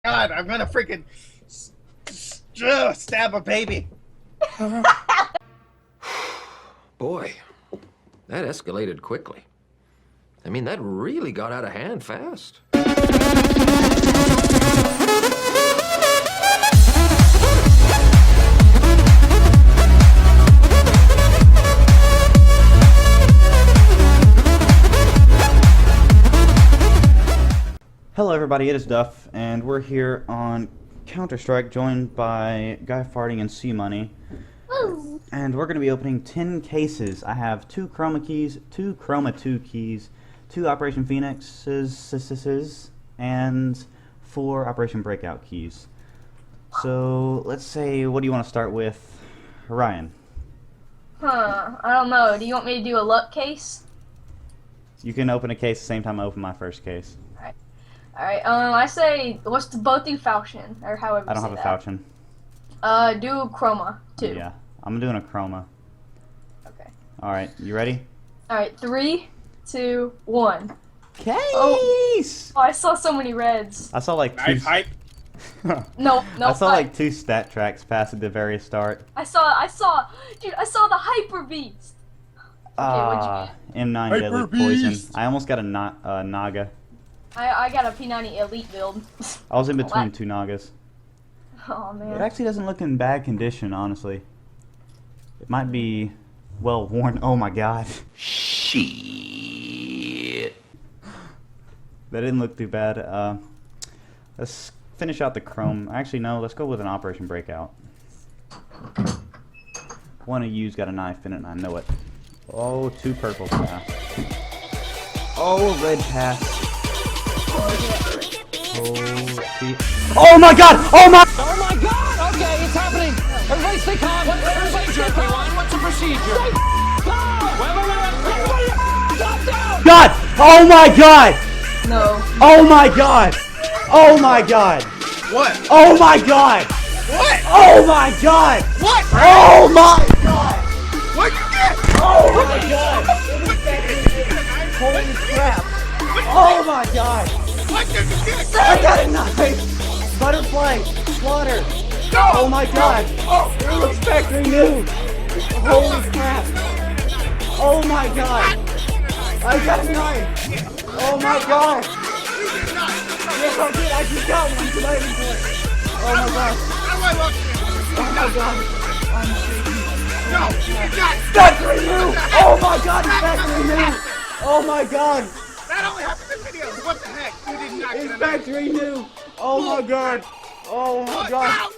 God, I'm gonna freaking stab a baby. Boy, that escalated quickly. I mean, that really got out of hand fast. Hello everybody, it is Duff, and we're here on Counter-Strike, joined by Guy Farting and C-Money. Woo. And we're going to be opening 10 cases. I have 2 Chroma keys, 2 Chroma 2 keys, 2 Operation Phoenixes, and 4 Operation Breakout keys. So, let's say, what do you want to start with? Ryan. I don't know. Do you want me to do a luck case? You can open a case at the same time I open my first case. Alright, I say, both do falchion, or however you I don't say have a that. falchion. Do Chroma, too. Yeah, I'm doing a Chroma. Okay. Alright, you ready? Alright, 3, 2, 1. Case! Oh, I saw so many reds. I saw like 2... Knife hype. No, I saw like 2 stat tracks past at the very start. dude, I saw the Hyper Beast. Okay, M9 Hyper Deadly Beast. Poison. I almost got a Naga. I got a P90 Elite build. I was in between 2 Nagas. Oh, It man. actually doesn't look in bad condition, honestly. It might be well worn. Oh my god. Shit. That didn't look too bad. Let's finish out the Chrome. Actually, no, let's go with an Operation Breakout. One of you's got a knife in it, and I know it. Oh, 2 purple pass. Oh, red pass. Oh my god! Oh my! Oh my god! Okay, it's happening! Everybody stay calm! Everybody stay calm! What's the procedure? Wait! Stop down! God! Oh my god! No. Oh my god! Oh my god! What? Oh my god! What? Oh my god! What? Oh my god! What'd you get? Oh my god! Holy crap! Oh my god! What did you get? I got a knife! Butterfly! Slaughter! No! Oh my god! Oh, It looks factory new! Holy crap! Oh my god! I got a knife! Oh my god! Yes, I did! I just got one tonight! Oh my god! How do I look? Oh my god! I'm shaking! No, you did not. Factory new! Oh my god! It's factory new! Oh my god! That only happens in videos. What the heck? You did not It's get a knife. factory new! Oh my god! Oh my Look god! out!